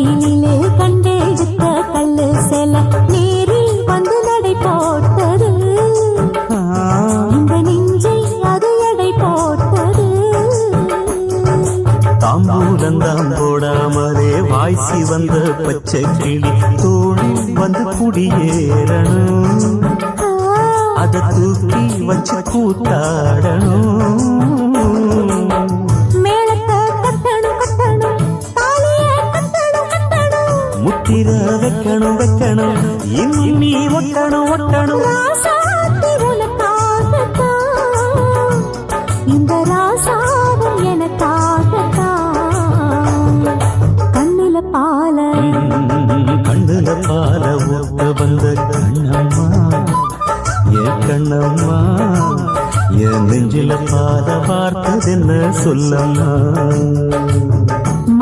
கோயிலிலே கண்டெடுத்த கல்லு செல நீரில் வந்து நடை போட்டது. இந்த நெஞ்சை அது எடை போட்டது. தாம்பூலந்தாம் போடாமலே வாய்ச்சி வந்த பச்சை கிளி தோளில் வந்து குடியேறணும். அதை தூக்கி வச்சு கூத்தாடணும். முத்திர வைக்கணும் வைக்கணும் இன்னும் நீ ஒட்டணும் ஒட்டணும். இந்த ராசாவும் எனக்காகத்தான். கண்ணுல பால ஊத்த வந்த கண்ணம்மா என் கண்ணம்மா என் நெஞ்சில பாத பார்த்ததென்ன சொல்லம்மா.